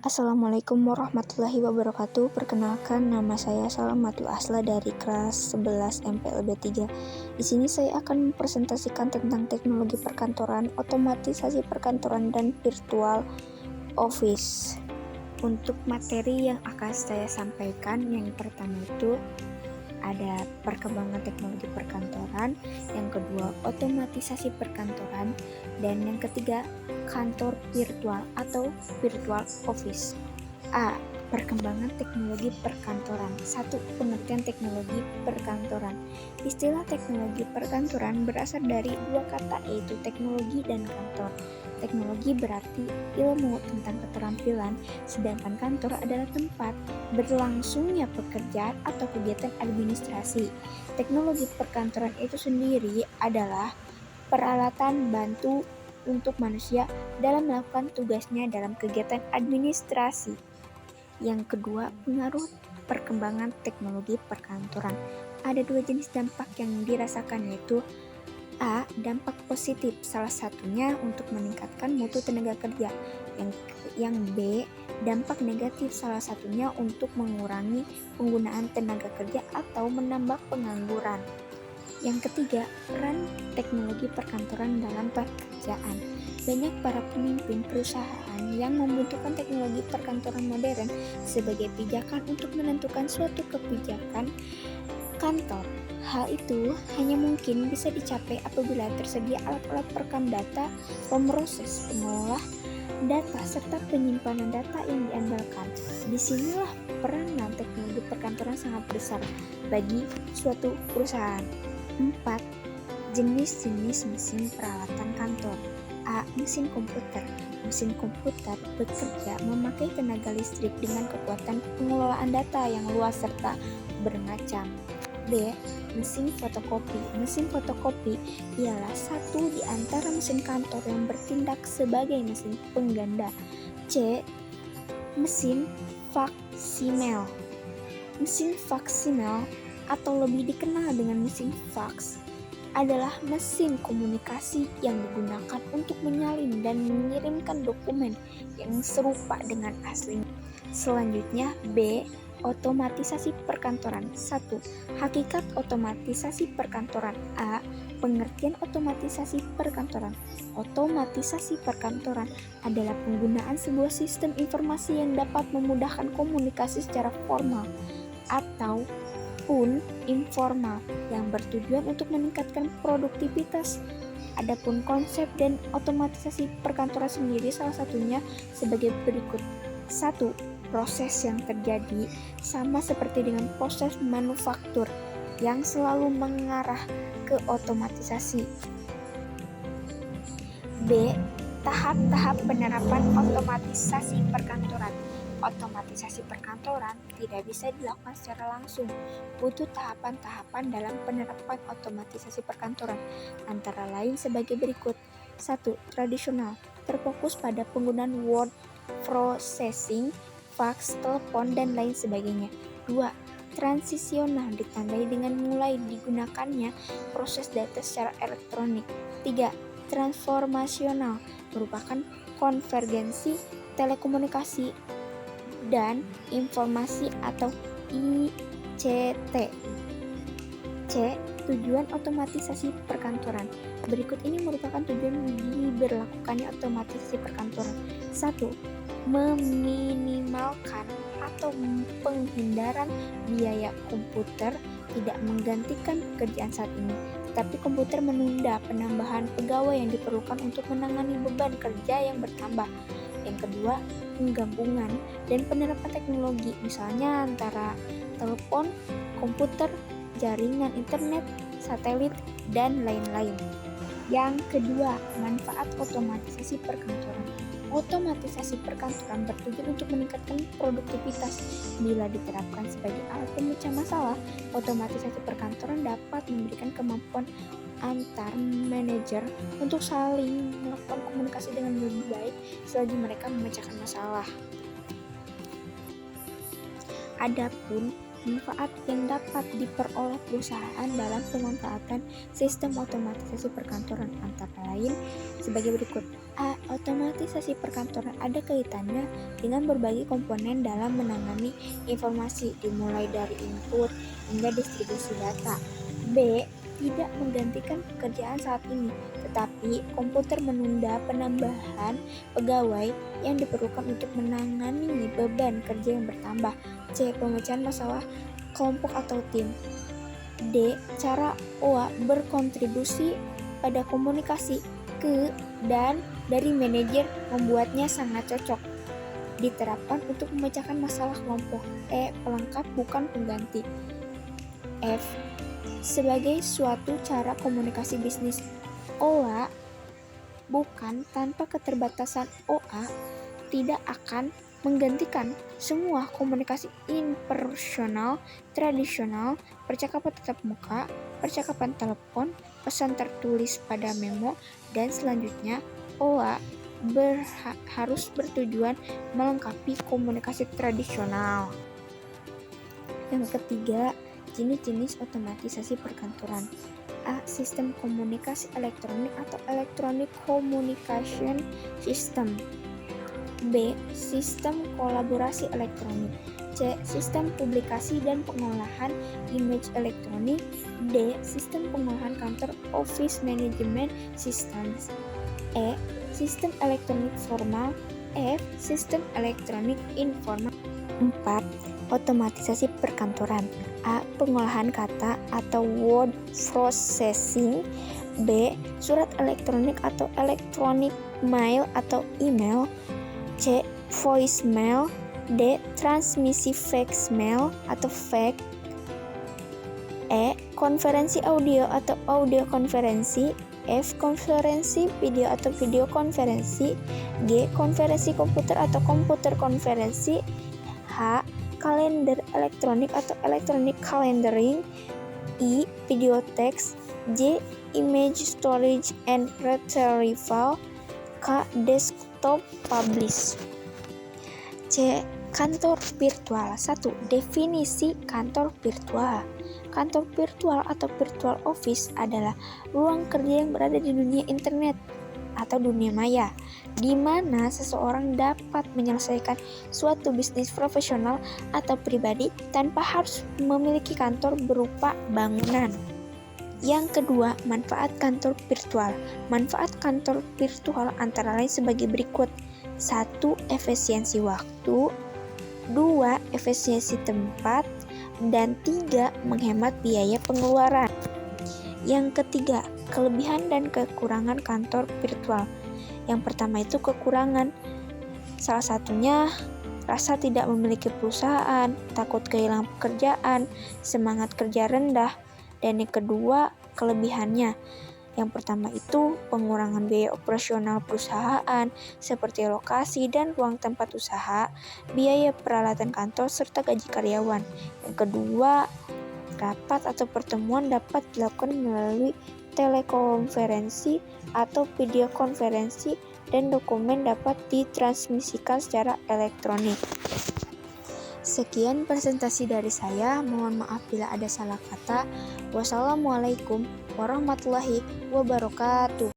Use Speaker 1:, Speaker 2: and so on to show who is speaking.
Speaker 1: Assalamualaikum warahmatullahi wabarakatuh. Perkenalkan, nama saya Salamatul Asla dari kelas 11 MPLB 3. Di sini saya akan mempresentasikan tentang teknologi perkantoran, otomatisasi perkantoran, dan virtual office. Untuk materi yang akan saya sampaikan, yang pertama itu ada perkembangan teknologi perkantoran, yang kedua otomatisasi perkantoran, dan yang ketiga kantor virtual atau virtual office. A. Perkembangan teknologi perkantoran. 1. Pengertian teknologi perkantoran. Istilah teknologi perkantoran berasal dari dua kata, yaitu teknologi dan kantor. Teknologi berarti ilmu tentang keterampilan, sedangkan kantor adalah tempat berlangsungnya pekerjaan atau kegiatan administrasi. Teknologi perkantoran itu sendiri adalah peralatan bantu untuk manusia dalam melakukan tugasnya dalam kegiatan administrasi. Yang kedua, pengaruh perkembangan teknologi perkantoran. Ada dua jenis dampak yang dirasakan, yaitu A. Dampak positif, salah satunya untuk meningkatkan mutu tenaga kerja. Yang B. Dampak negatif, salah satunya untuk mengurangi penggunaan tenaga kerja atau menambah pengangguran. Yang ketiga, peran teknologi perkantoran dalam pekerjaan. Banyak para pemimpin perusahaan yang membutuhkan teknologi perkantoran modern sebagai pijakan untuk menentukan suatu kebijakan kantor. Hal itu hanya mungkin bisa dicapai apabila tersedia alat-alat perekam data, pemroses, pengolah data, serta penyimpanan data yang diandalkan. Disinilah peranan teknologi perkantoran sangat besar bagi suatu perusahaan. 4. Jenis-jenis mesin peralatan kantor. A. Mesin komputer. Mesin komputer bekerja memakai tenaga listrik dengan kekuatan pengelolaan data yang luas serta bermacam. B. Mesin fotokopi. Mesin fotokopi ialah satu di antara mesin kantor yang bertindak sebagai mesin pengganda. C. Mesin faksimil. Mesin faksimil atau lebih dikenal dengan mesin fax adalah mesin komunikasi yang digunakan untuk menyalin dan mengirimkan dokumen yang serupa dengan aslinya. Selanjutnya, B. Otomatisasi perkantoran. 1. Hakikat otomatisasi perkantoran. A. Pengertian otomatisasi perkantoran. Otomatisasi perkantoran adalah penggunaan sebuah sistem informasi yang dapat memudahkan komunikasi secara formal atau pun informal yang bertujuan untuk meningkatkan produktivitas. Adapun konsep dan otomatisasi perkantoran sendiri salah satunya sebagai berikut. 1. Proses yang terjadi sama seperti dengan proses manufaktur yang selalu mengarah ke otomatisasi. B. Tahap-tahap penerapan otomatisasi perkantoran. Otomatisasi perkantoran tidak bisa dilakukan secara langsung, butuh tahapan-tahapan dalam penerapan otomatisasi perkantoran, antara lain sebagai berikut. 1. Tradisional, terfokus pada penggunaan word processing, fax, telepon, dan lain sebagainya. 2. Transisional, ditandai dengan mulai digunakannya proses data secara elektronik. 3. Transformasional, merupakan konvergensi telekomunikasi dan informasi atau ICT. C. Tujuan otomatisasi perkantoran. Berikut ini merupakan tujuan diberlakukannya otomatisasi perkantoran. 1. Meminimalkan atau penghindaran biaya. Komputer tidak menggantikan pekerjaan saat ini, tetapi komputer menunda penambahan pegawai yang diperlukan untuk menangani beban kerja yang bertambah. Yang kedua, penggabungan dan penerapan teknologi, misalnya antara telepon, komputer, jaringan internet, satelit, dan lain-lain. Yang kedua, manfaat otomatisasi perkantoran. Otomatisasi perkantoran bertujuan untuk meningkatkan produktivitas. Bila diterapkan sebagai alat pemecah masalah, otomatisasi perkantoran dapat memberikan kemampuan antar manajer untuk saling melakukan komunikasi dengan lebih baik selagi mereka memecahkan masalah. Adapun manfaat yang dapat diperoleh perusahaan dalam pemanfaatan sistem otomatisasi perkantoran antara lain sebagai berikut. A. Otomatisasi perkantoran ada kaitannya dengan berbagai komponen dalam menangani informasi, dimulai dari input hingga distribusi data. B. Tidak menggantikan pekerjaan saat ini, tetapi komputer menunda penambahan pegawai yang diperlukan untuk menangani beban kerja yang bertambah. C. Pemecahan masalah kelompok atau tim. D. Cara OA berkontribusi pada komunikasi ke dan dari manajer membuatnya sangat cocok diterapkan untuk memecahkan masalah kelompok. E. Pelengkap bukan pengganti. F. Sebagai suatu cara komunikasi bisnis. OA bukan tanpa keterbatasan. OA tidak akan menggantikan semua komunikasi impersonal tradisional, percakapan tatap muka, percakapan telepon, pesan tertulis pada memo, dan selanjutnya OA harus bertujuan melengkapi komunikasi tradisional. Yang ketiga, jenis-jenis otomatisasi perkantoran. A. Sistem komunikasi elektronik atau electronic communication system. B. Sistem kolaborasi elektronik. C. Sistem publikasi dan pengolahan image elektronik. D. Sistem pengolahan kantor office management systems. E. Sistem elektronik formal. F. Sistem elektronik informal. 4. Otomatisasi perkantoran. A. Pengolahan kata atau word processing. B. Surat elektronik atau electronic mail atau email. C. Voicemail. D. Transmisi fax mail atau fax. E. Konferensi audio atau audio konferensi. F. Konferensi video atau video konferensi. G. Konferensi komputer atau komputer konferensi. H. Kalender elektronik atau electronic calendaring. I. Video text. J. Image storage and retrieval. K. Desktop publish. C. Kantor virtual. 1. Definisi kantor virtual. Kantor virtual atau virtual office adalah ruang kerja yang berada di dunia internet atau dunia maya, di mana seseorang dapat menyelesaikan suatu bisnis profesional atau pribadi tanpa harus memiliki kantor berupa bangunan. Yang kedua, manfaat kantor virtual. Manfaat kantor virtual antara lain sebagai berikut. 1. Efisiensi waktu. 2. Efisiensi tempat. Dan 3. Menghemat biaya pengeluaran. Yang ketiga, kelebihan dan kekurangan kantor virtual. Yang pertama itu kekurangan. Salah satunya rasa tidak memiliki perusahaan, takut kehilangan pekerjaan, semangat kerja rendah. Dan yang kedua, kelebihannya. Yang pertama itu pengurangan biaya operasional perusahaan seperti lokasi dan ruang tempat usaha, biaya peralatan kantor, serta gaji karyawan. Yang kedua, rapat atau pertemuan dapat dilakukan melalui telekonferensi atau video konferensi dan dokumen dapat ditransmisikan secara elektronik. Sekian presentasi dari saya, mohon maaf bila ada salah kata. Wassalamualaikum warahmatullahi wabarakatuh.